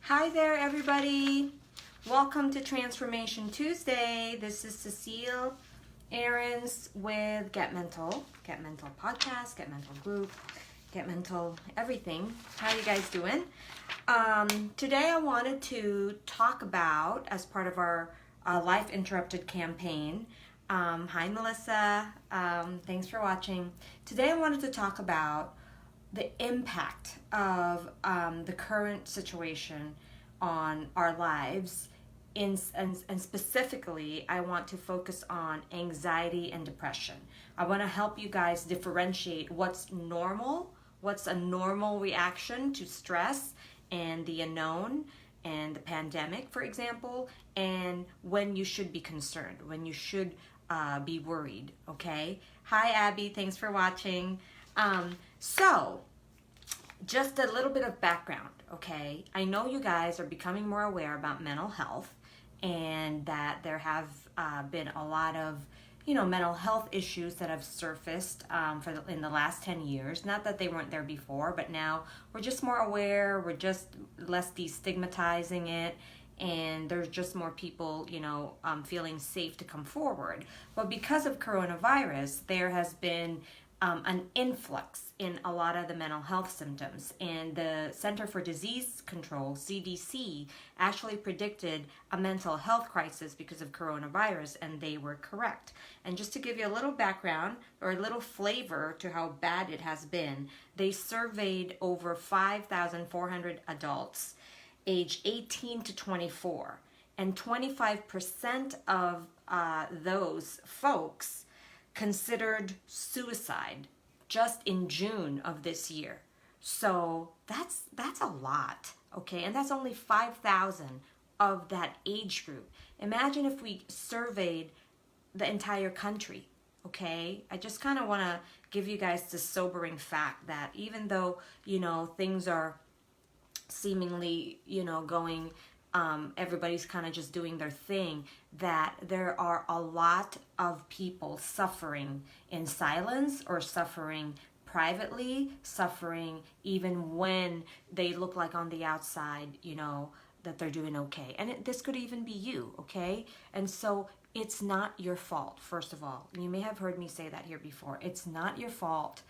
Hi there, everybody. Welcome to Transformation Tuesday. This is Cecile Ahrens with Get Mental Podcast, Get Mental Group, Get Mental everything. How are you guys doing? Today I wanted to talk about, as part of our Life Interrupted campaign, hi Melissa, thanks for watching. Today I wanted to talk about the impact of the current situation on our lives, and specifically I want to focus on anxiety and depression. I want to help you guys differentiate what's normal, what's a normal reaction to stress and the unknown and the pandemic, for example, and when you should be concerned, when you should be worried, okay? Hi Abby, thanks for watching. So, just a little bit of background, okay? I know you guys are becoming more aware about mental health, and that there have been a lot of, mental health issues that have surfaced in the last 10 years. Not that they weren't there before, but now we're just more aware, we're just less destigmatizing it, and there's just more people, feeling safe to come forward. But because of coronavirus, there has been an influx in a lot of the mental health symptoms, and the Center for Disease Control, CDC, actually predicted a mental health crisis because of coronavirus, and they were correct. And just to give you a little background or a little flavor to how bad it has been, they surveyed over 5,400 adults age 18 to 24, and 25% of those folks considered suicide just in June of this year. So that's a lot, okay? And that's only 5,000 of that age group. Imagine if we surveyed the entire country, okay? I just kind of want to give you guys the sobering fact that even though, things are seemingly, going, everybody's kind of just doing their thing, that there are a lot of people suffering in silence or suffering privately, suffering even when they look like on the outside, that they're doing okay. And this could even be you, okay? And so it's not your fault, first of all. You may have heard me say that here before. It's not your fault,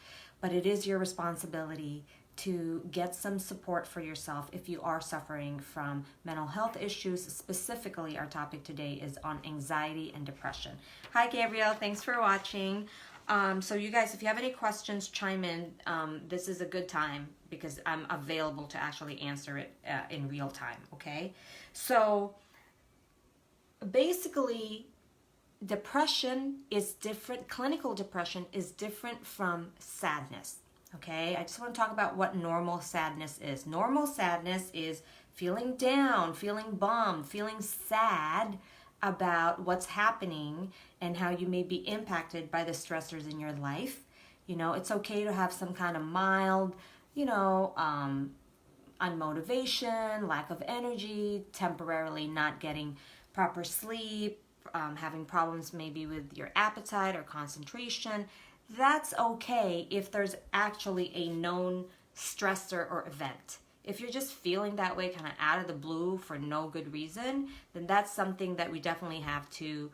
but it is your responsibility to get some support for yourself if you are suffering from mental health issues. Specifically, our topic today is on anxiety and depression. Hi, Gabrielle. Thanks for watching. So you guys, if you have any questions, chime in. This is a good time because I'm available to actually answer it in real time, okay? So basically, depression is different. Clinical depression is different from sadness. Okay, I just want to talk about what normal sadness is. Normal sadness is feeling down, feeling bummed, feeling sad about what's happening and how you may be impacted by the stressors in your life. It's okay to have some kind of mild, unmotivation, lack of energy, temporarily not getting proper sleep, having problems maybe with your appetite or concentration. That's okay if there's actually a known stressor or event. If you're just feeling that way kind of out of the blue for no good reason, then that's something that we definitely have to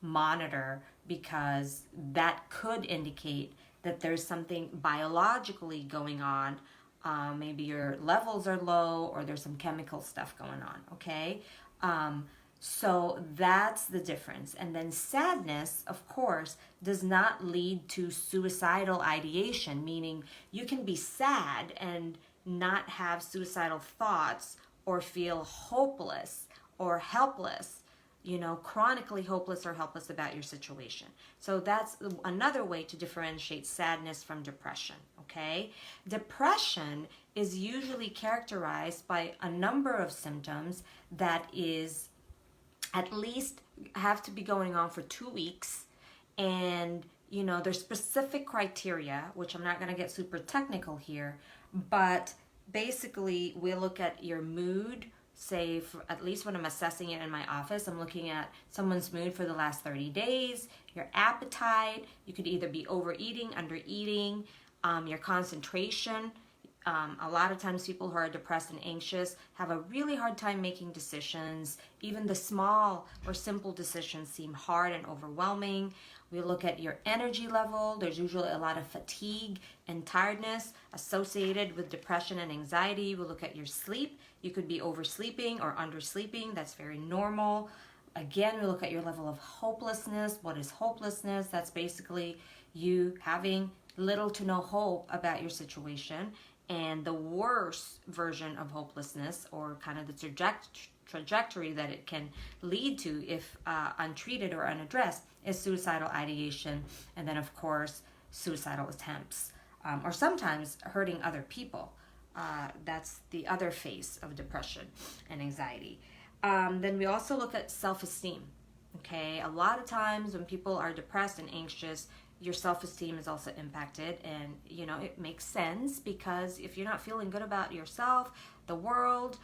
monitor, because that could indicate that there's something biologically going on. Maybe your levels are low or there's some chemical stuff going on, okay? So that's the difference. And then sadness, of course, does not lead to suicidal ideation, meaning you can be sad and not have suicidal thoughts or feel hopeless or helpless, chronically hopeless or helpless about your situation. So that's another way to differentiate sadness from depression, okay? Depression is usually characterized by a number of symptoms that is at least have to be going on for 2 weeks, and there's specific criteria, which I'm not going to get super technical here, but basically we look at your mood. Say, at least when I'm assessing it in my office, I'm looking at someone's mood for the last 30 days, your appetite. You could either be overeating, undereating, your concentration, A lot of times people who are depressed and anxious have a really hard time making decisions. Even the small or simple decisions seem hard and overwhelming. We look at your energy level. There's usually a lot of fatigue and tiredness associated with depression and anxiety. We look at your sleep. You could be oversleeping or undersleeping. That's very normal. Again, we look at your level of hopelessness. What is hopelessness? That's basically you having little to no hope about your situation. And the worst version of hopelessness, or kind of the trajectory that it can lead to if untreated or unaddressed, is suicidal ideation. And then, of course, suicidal attempts, or sometimes hurting other people. That's the other phase of depression and anxiety. Then we also look at self-esteem. Okay, a lot of times when people are depressed and anxious, your self-esteem is also impacted, and it makes sense, because if you're not feeling good about yourself, the world,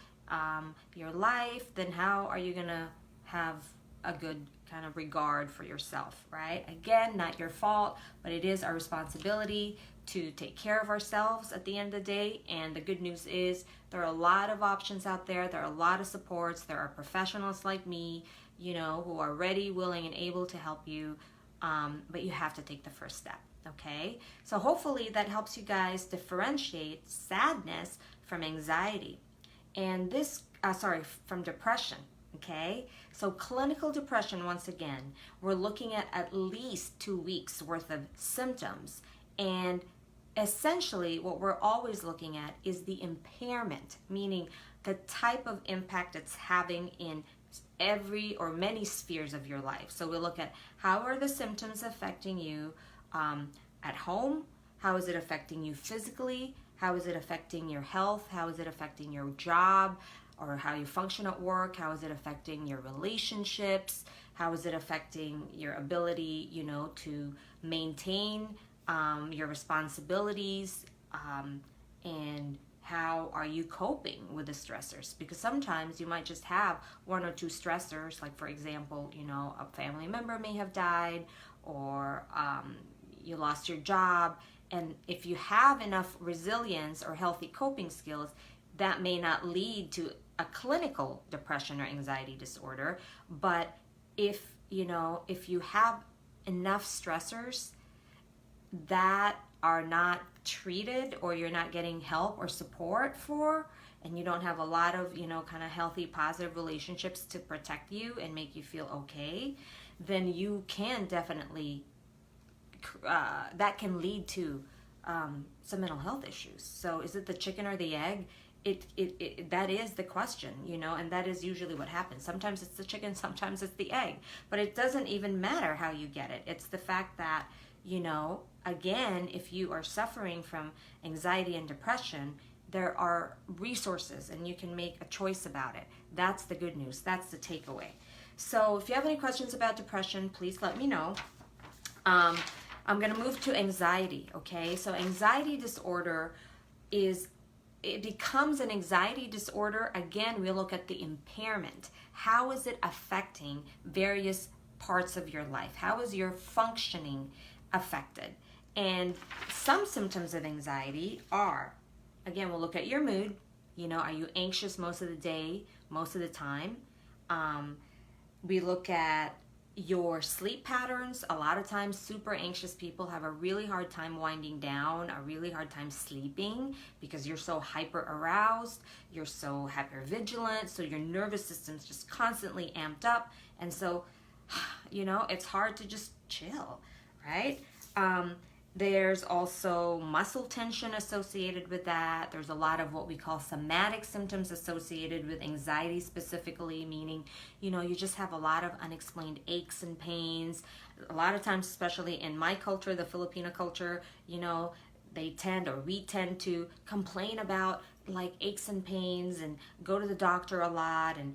your life, then how are you gonna have a good kind of regard for yourself, right? Again, not your fault, but it is our responsibility to take care of ourselves at the end of the day. And the good news is there are a lot of options out there. There are a lot of supports. There are professionals like me, who are ready, willing, and able to help you. But you have to take the first step, okay? So hopefully that helps you guys differentiate sadness from anxiety, and from depression, okay? So clinical depression, once again, we're looking at least 2 weeks worth of symptoms, and essentially what we're always looking at is the impairment, meaning the type of impact it's having in every or many spheres of your life. So we look at how are the symptoms affecting you at home, how is it affecting you physically, how is it affecting your health, how is it affecting your job or how you function at work, how is it affecting your relationships, how is it affecting your ability, to maintain your responsibilities, and how are you coping with the stressors? Because sometimes you might just have 1 or 2 stressors, like for example, a family member may have died, or you lost your job. And if you have enough resilience or healthy coping skills, that may not lead to a clinical depression or anxiety disorder. But if you have enough stressors that are not treated, or you're not getting help or support for, and you don't have a lot of kind of healthy, positive relationships to protect you and make you feel okay, then you can definitely that can lead to some mental health issues. So is it the chicken or the egg? That is the question, and that is usually what happens. Sometimes it's the chicken, sometimes it's the egg, but it doesn't even matter how you get it. It's the fact that again, if you are suffering from anxiety and depression, there are resources and you can make a choice about it. That's the good news. That's the takeaway. So if you have any questions about depression, please let me know. I'm going to move to anxiety, okay? So anxiety disorder it becomes an anxiety disorder. Again, we look at the impairment. How is it affecting various parts of your life? How is your functioning affected? And some symptoms of anxiety are, again, we'll look at your mood. Are you anxious most of the day, most of the time? We look at your sleep patterns. A lot of times super anxious people have a really hard time winding down, a really hard time sleeping, because you're so hyper aroused, you're so hyper vigilant, so your nervous system's just constantly amped up, and so it's hard to just chill, right? There's also muscle tension associated with that. There's a lot of what we call somatic symptoms associated with anxiety specifically, meaning, you just have a lot of unexplained aches and pains. A lot of times, especially in my culture, the Filipino culture, we tend to complain about like aches and pains and go to the doctor a lot, and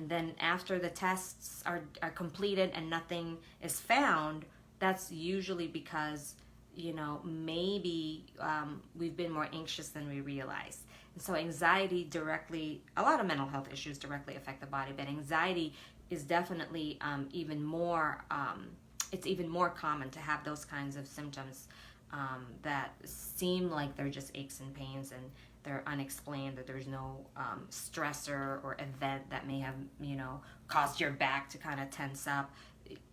then after the tests are completed and nothing is found, that's usually because maybe we've been more anxious than we realize. And so anxiety a lot of mental health issues directly affect the body, but anxiety is definitely even more, it's even more common to have those kinds of symptoms that seem like they're just aches and pains and they're unexplained, that there's no stressor or event that may have, caused your back to kind of tense up.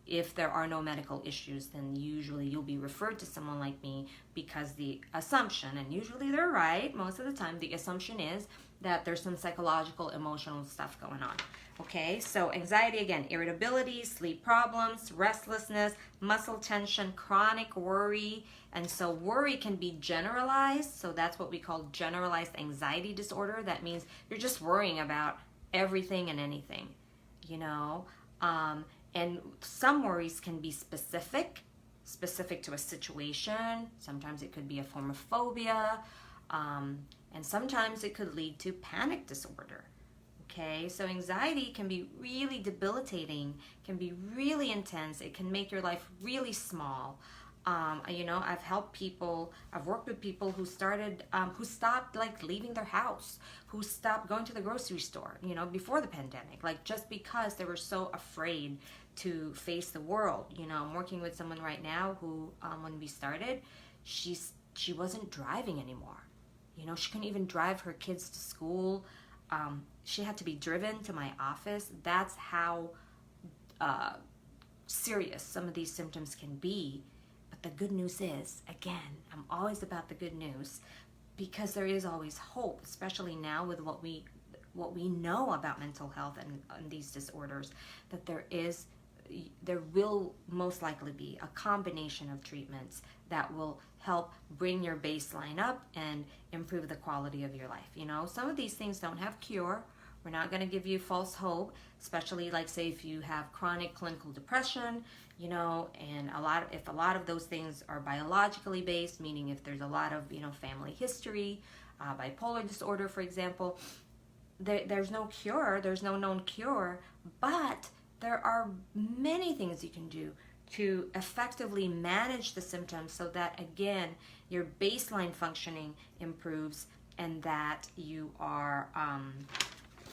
If there are no medical issues, then usually you'll be referred to someone like me, because the assumption, and usually they're right most of the time, the assumption is that there's some psychological, emotional stuff going on. Okay, so anxiety, again, irritability, sleep problems, restlessness, muscle tension, chronic worry. And so worry can be generalized. So that's what we call generalized anxiety disorder. That means you're just worrying about everything and anything, and some worries can be specific to a situation. Sometimes it could be a form of phobia, and sometimes it could lead to panic disorder. Okay, so anxiety can be really debilitating, can be really intense. It can make your life really small. I've helped people, I've worked with people who stopped like leaving their house, who stopped going to the grocery store, before the pandemic, like just because they were so afraid to face the world. I'm working with someone right now who, when we started, she wasn't driving anymore. She couldn't even drive her kids to school. She had to be driven to my office. That's how serious some of these symptoms can be. But the good news is, again, I'm always about the good news, because there is always hope, especially now with what we know about mental health and these disorders, that there will most likely be a combination of treatments that will help bring your baseline up and improve the quality of your life. Some of these things don't have cure. We're not going to give you false hope, especially like, say, if you have chronic clinical depression, and if a lot of those things are biologically based, meaning if there's a lot of, family history, bipolar disorder, for example, there's no cure, there's no known cure, but there are many things you can do to effectively manage the symptoms so that, again, your baseline functioning improves and that you are,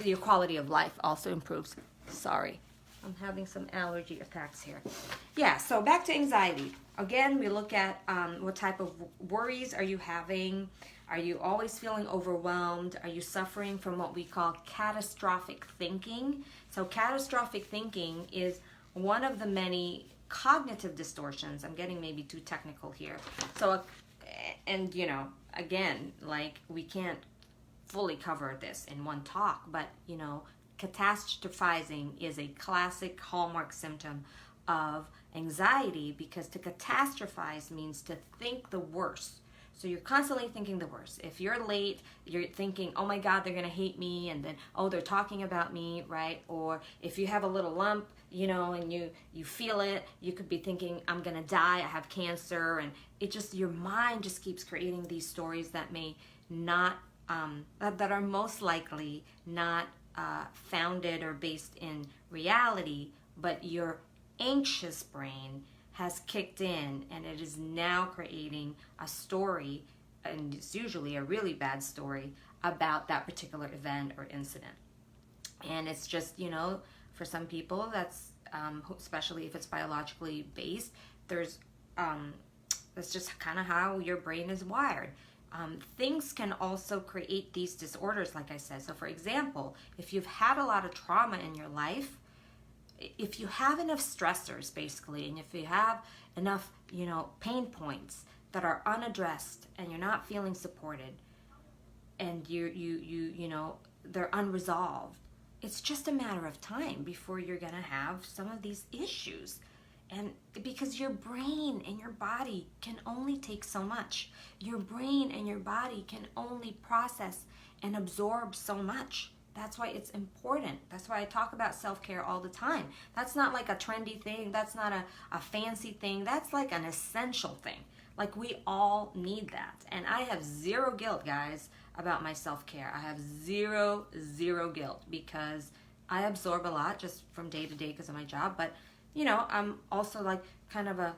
your quality of life also improves. Sorry, I'm having some allergy attacks here. Yeah, so back to anxiety. Again, we look at what type of worries are you having? Are you always feeling overwhelmed? Are you suffering from what we call catastrophic thinking? So catastrophic thinking is one of the many cognitive distortions. I'm getting maybe too technical here. So, and again, like, we can't fully cover this in one talk, but catastrophizing is a classic hallmark symptom of anxiety, because to catastrophize means to think the worst. So you're constantly thinking the worst. If you're late, you're thinking, oh my God, they're going to hate me. And then, oh, they're talking about me, right? Or if you have a little lump, and you feel it, you could be thinking, I'm going to die, I have cancer. And your mind just keeps creating these stories that may not, that are most likely not founded or based in reality, but your anxious brain has kicked in and it is now creating a story, and it's usually a really bad story, about that particular event or incident. And it's just, for some people, that's especially if it's biologically based, that's just kind of how your brain is wired. Things can also create these disorders, like I said. So for example, if you've had a lot of trauma in your life, if you have enough stressors, basically, and if you have enough, pain points that are unaddressed and you're not feeling supported, and they're unresolved, it's just a matter of time before you're going to have some of these issues. And because your brain and your body can only take so much. Your brain and your body can only process and absorb so much. That's why it's important. That's why I talk about self-care all the time. That's not like a trendy thing. That's not a fancy thing. That's like an essential thing. Like, we all need that. And I have zero guilt, guys, about my self-care. I have zero guilt, because I absorb a lot just from day to day because of my job. But, I'm also like kind of a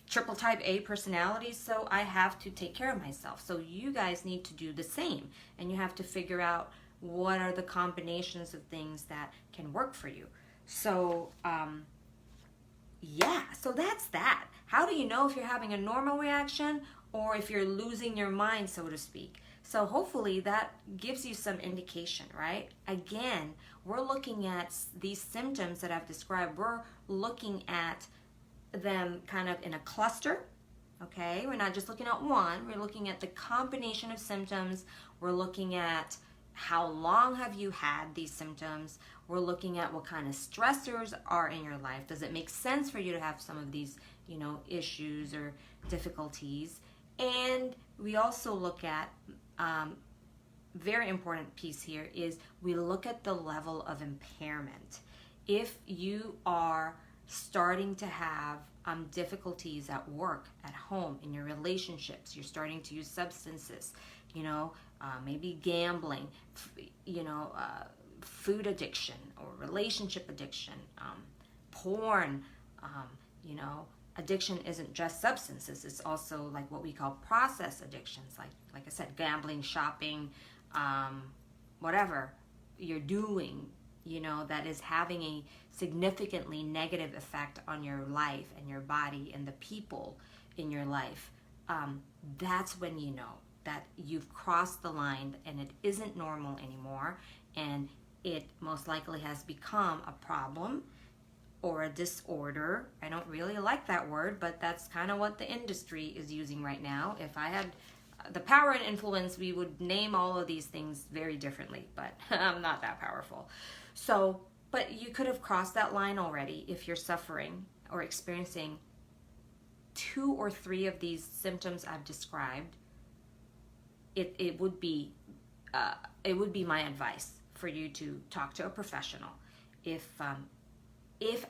triple type A personality, so I have to take care of myself. So you guys need to do the same. And you have to figure out what are the combinations of things that can work for you. So, yeah, so that's that. How do you know if you're having a normal reaction or if you're losing your mind, so to speak? So hopefully that gives you some indication, right? Again, we're looking at these symptoms that I've described. We're looking at them kind of in a cluster, okay? We're not just looking at one. We're looking at the combination of symptoms. We're looking at how long have you had these symptoms. We're looking at what kind of stressors are in your life. Does it make sense for you to have some of these, issues or difficulties? And we also look at, very important piece here is we look at the level of impairment. If you are starting to have difficulties at work, at home, in your relationships, you're starting to use substances, maybe gambling, food addiction or relationship addiction, porn, addiction isn't just substances. It's also like what we call process addictions, like I said, gambling, shopping, whatever you're doing, that is having a significantly negative effect on your life and your body and the people in your life. That's when you know that you've crossed the line and it isn't normal anymore, and it most likely has become a problem or a disorder. I don't really like that word, but that's kind of what the industry is using right now. If I had the power and influence, we would name all of these things very differently, but I'm not that powerful. So, but you could have crossed that line already if you're suffering or experiencing 2 or 3 of these symptoms I've described. It would be my advice for you to talk to a professional, if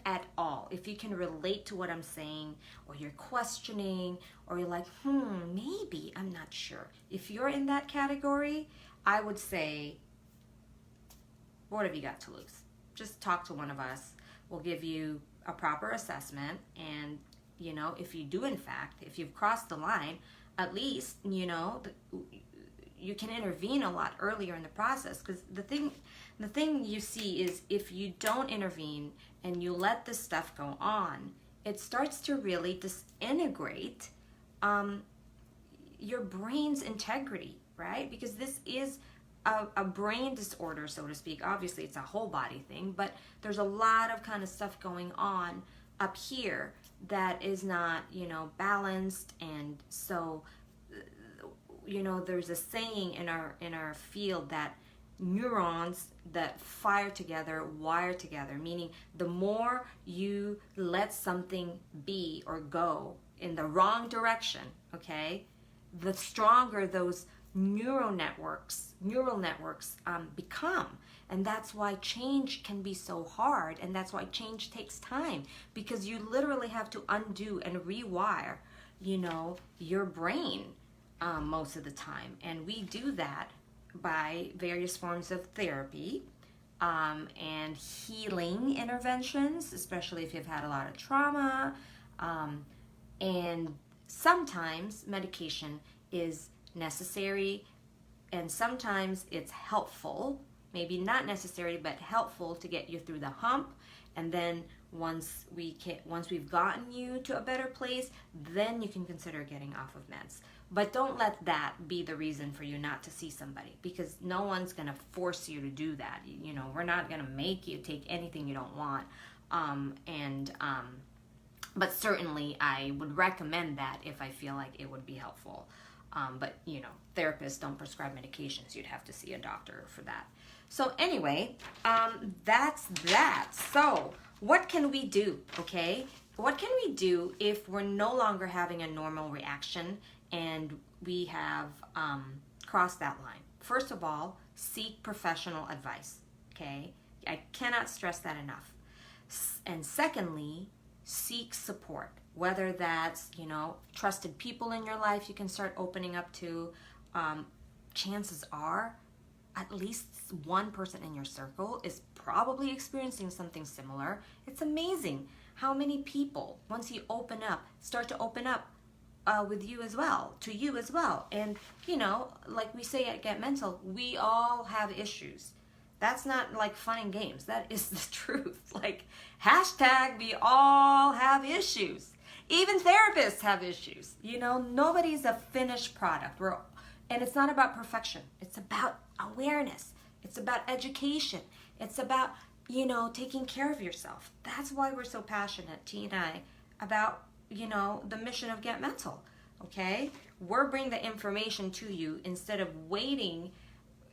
at all, if you can relate to what I'm saying, or you're questioning, or you're like, maybe, I'm not sure. If you're in that category, I would say, what have you got to lose? Just talk to one of us. We'll give you a proper assessment, and if you do, in fact, if you've crossed the line, at least you can intervene a lot earlier in the process. Because the thing you see is, if you don't intervene and you let this stuff go on, it starts to really disintegrate your brain's integrity, right? Because this is a brain disorder, so to speak. Obviously, it's a whole body thing, but there's a lot of kind of stuff going on up here that is not, balanced. And so, there's a saying in our field that neurons that fire together wire together, meaning the more you let something be or go in the wrong direction, okay, the stronger those neural networks become. And that's why change can be so hard, and that's why change takes time, because you literally have to undo and rewire your brain most of the time. And we do that by various forms of therapy and healing interventions, especially if you've had a lot of trauma, and sometimes medication is necessary, and sometimes it's helpful, maybe not necessary but helpful, to get you through the hump. And then once we've gotten you to a better place, then you can consider getting off of meds. But don't let that be the reason for you not to see somebody, because no one's going to force you to do that. We're not going to make you take anything you don't want. But certainly I would recommend that if I feel like it would be helpful. But therapists don't prescribe medications. You'd have to see a doctor for that. So anyway, that's that. So what can we do, okay? What can we do if we're no longer having a normal reaction and we have crossed that line? First of all, seek professional advice, okay? I cannot stress that enough. And secondly, seek support, whether that's, trusted people in your life you can start opening up to. Chances are at least one person in your circle is probably experiencing something similar. It's amazing how many people, once you open up, start to open up with you as well, to you as well. And, like we say at Get Mental, we all have issues. That's not like fun and games. That is the truth. Like, hashtag we all have issues. Even therapists have issues. You know, nobody's a finished product. And it's not about perfection. It's about awareness. It's about education. It's about, you know, taking care of yourself. That's why we're so passionate, T and I, about, you know, the mission of Get Mental. Okay? We're bringing the information to you instead of waiting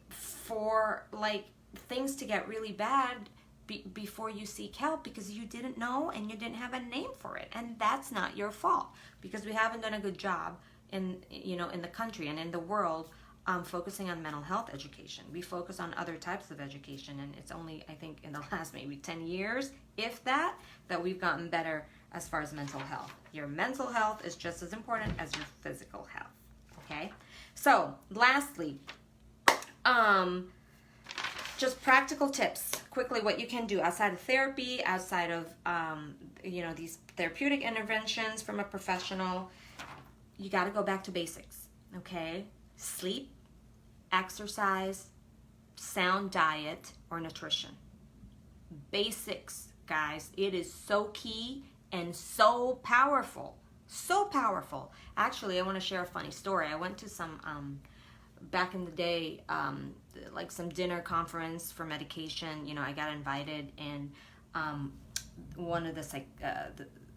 for, like, things to get really bad before you seek help because you didn't know and you didn't have a name for it. And that's not your fault, because we haven't done a good job in, you know, in the country and in the world focusing on mental health education. We focus on other types of education, and it's only, I think, in the last maybe 10 years, if that we've gotten better as far as mental health. Your mental health is just as important as your physical health. Okay? So, lastly, just practical tips, quickly, what you can do outside of therapy, outside of, you know, these therapeutic interventions from a professional. You got to go back to basics, okay? Sleep, exercise, sound diet, or nutrition. Basics, guys. It is so key and so powerful. So powerful. Actually, I want to share a funny story. I went to some, back in the day, like some dinner conference for medication. You know, I got invited, and one of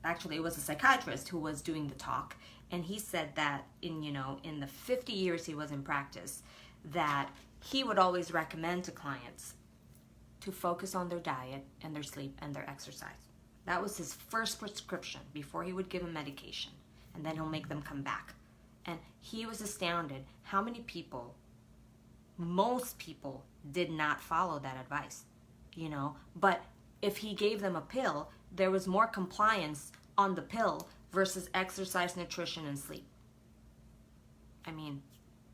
actually it was a psychiatrist who was doing the talk, and he said that in the 50 years he was in practice, that he would always recommend to clients to focus on their diet and their sleep and their exercise. That was his first prescription before he would give them medication, and then he'll make them come back. And he was astounded how many people, most people, did not follow that advice, you know. But if he gave them a pill, there was more compliance on the pill versus exercise, nutrition, and sleep. I mean,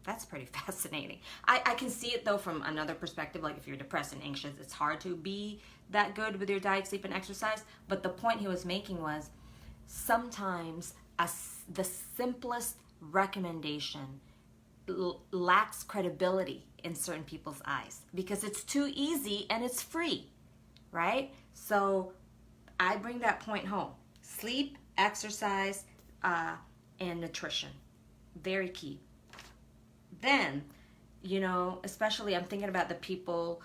that's pretty fascinating. I can see it, though, from another perspective. Like, if you're depressed and anxious, it's hard to be that good with your diet, sleep, and exercise. But the point he was making was sometimes the simplest recommendation lacks credibility in certain people's eyes because it's too easy and it's free, right? So I bring that point home. Sleep, exercise, and nutrition. Very key. Then, you know, especially I'm thinking about the people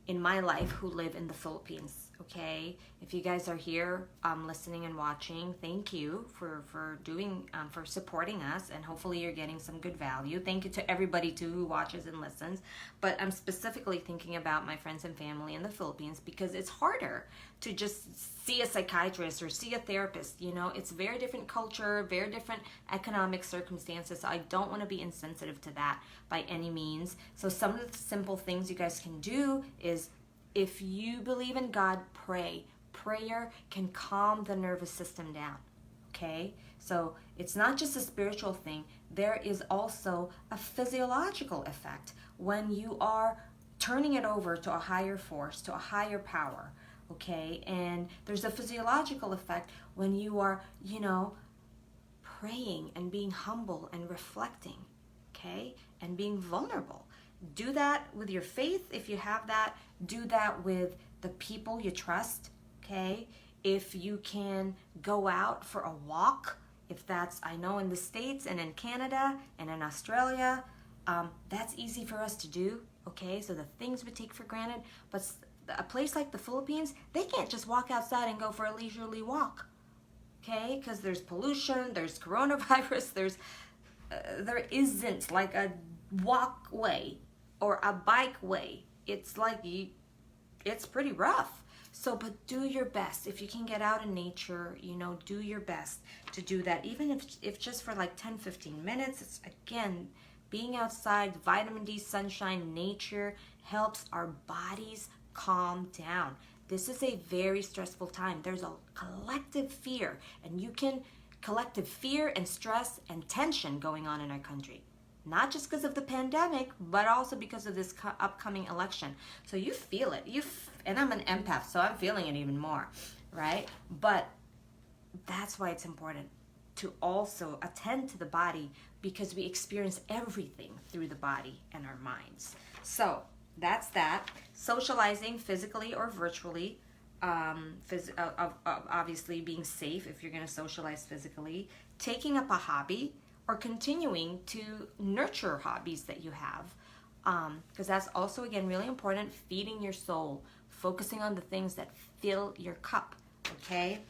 in my life who live in the Philippines. Okay, if you guys are here listening and watching, thank you for doing for supporting us, and hopefully you're getting some good value. Thank you to everybody too who watches and listens, but I'm specifically thinking about my friends and family in the Philippines because it's harder to just see a psychiatrist or see a therapist. You know, it's very different culture, very different economic circumstances, so I don't want to be insensitive to that by any means. So some of the simple things you guys can do is, if you believe in God, pray. Prayer can calm the nervous system down, okay? So it's not just a spiritual thing. There is also a physiological effect when you are turning it over to a higher force, to a higher power, okay? And there's a physiological effect when you are, you know, praying and being humble and reflecting, okay? And being vulnerable. Do that with your faith if you have that. Do that with the people you trust, okay? If you can go out for a walk, if that's, I know in the States and in Canada and in Australia, that's easy for us to do, okay? So the things we take for granted, but a place like the Philippines, they can't just walk outside and go for a leisurely walk, okay? Because there's pollution, there's coronavirus, there isn't like a walkway or a bike way. It's like, it's pretty rough. So, but do your best. If you can get out in nature, you know, do your best to do that. Even if just for like 10, 15 minutes, it's, again, being outside, vitamin D, sunshine, nature helps our bodies calm down. This is a very stressful time. There's a collective fear, and collective fear and stress and tension going on in our country. Not just because of the pandemic, but also because of this upcoming election. So you feel it. And I'm an empath, so I'm feeling it even more, right? But that's why it's important to also attend to the body, because we experience everything through the body and our minds. So that's that. Socializing physically or virtually. Obviously being safe if you're going to socialize physically. Taking up a hobby or continuing to nurture hobbies that you have. Because that's also, again, really important. Feeding your soul. Focusing on the things that fill your cup. Okay?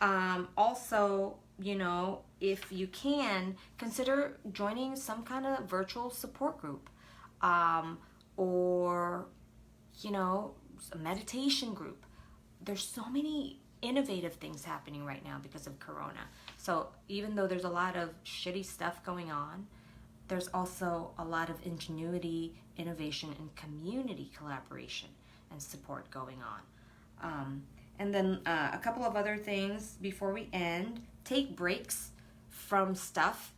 Also, you know, if you can, consider joining some kind of virtual support group. Or, you know, a meditation group. There's so many innovative things happening right now because of Corona. So even though there's a lot of shitty stuff going on, there's also a lot of ingenuity, innovation, and community collaboration and support going on. And then a couple of other things before we end. Take breaks from stuff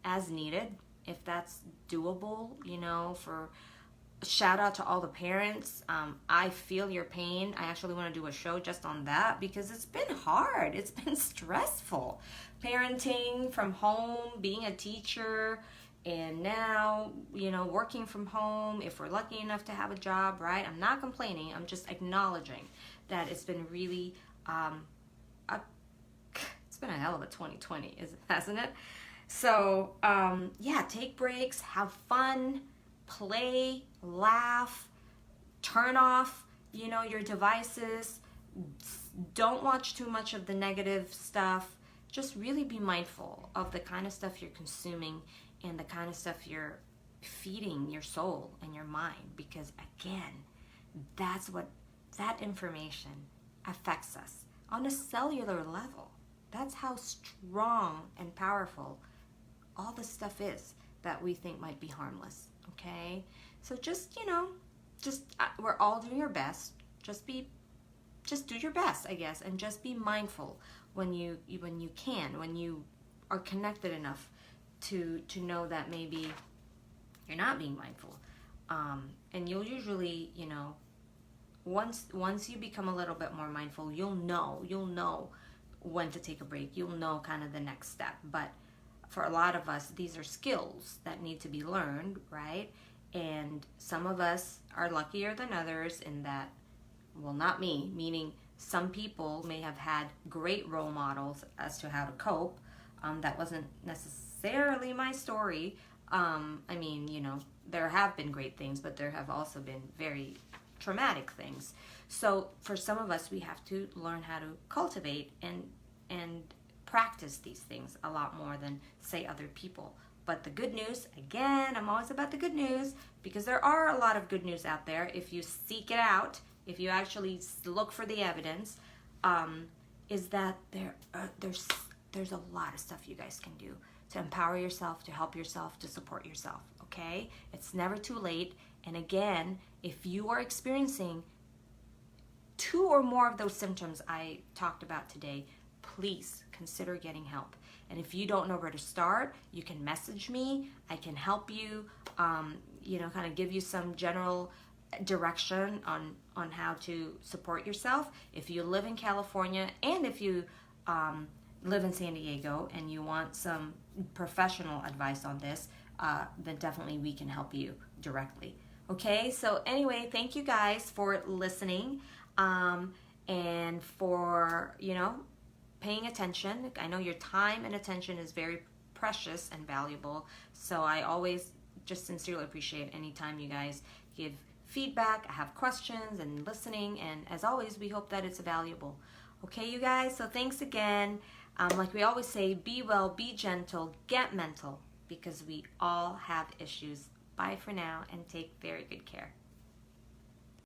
as needed, if that's doable, you know, for... Shout out to all the parents. I feel your pain. I actually want to do a show just on that because it's been hard. It's been stressful. Parenting from home, being a teacher, and now, you know, working from home, if we're lucky enough to have a job, right? I'm not complaining. I'm just acknowledging that it's been really, it's been a hell of a 2020, hasn't it? So, yeah, take breaks, have fun, play, laugh, turn off, you know, your devices. Don't watch too much of the negative stuff. Just really be mindful of the kind of stuff you're consuming and the kind of stuff you're feeding your soul and your mind, because again, that information affects us on a cellular level. That's how strong and powerful all this stuff is that we think might be harmless. Okay, so just, you know, we're all doing our best. Just do your best, I guess, and just be mindful when you are connected enough to know that maybe you're not being mindful. And you'll usually, you know, once you become a little bit more mindful, you'll know when to take a break. You'll know kind of the next step. But for a lot of us, these are skills that need to be learned, right? And some of us are luckier than others in that, well, not me, meaning some people may have had great role models as to how to cope. That wasn't necessarily my story. I mean, you know, there have been great things, but there have also been very traumatic things. So for some of us, we have to learn how to cultivate and practice these things a lot more than, say, other people. But the good news, again, I'm always about the good news, because there are a lot of good news out there if you seek it out, if you actually look for the evidence, is that there's a lot of stuff you guys can do to empower yourself, to help yourself, to support yourself, okay? It's never too late. And again, if you are experiencing 2 or more of those symptoms I talked about today, please consider getting help. And if you don't know where to start, you can message me. I can help you, you know, kind of give you some general direction on how to support yourself. If you live in California and if you live in San Diego and you want some professional advice on this, then definitely we can help you directly. Okay, so anyway, thank you guys for listening and for, you know, paying attention. I know your time and attention is very precious and valuable, so I always just sincerely appreciate any time you guys give feedback, have questions, and listening, and as always, we hope that it's valuable. Okay, you guys, so thanks again. Like we always say, be well, be gentle, get mental, because we all have issues. Bye for now, and take very good care.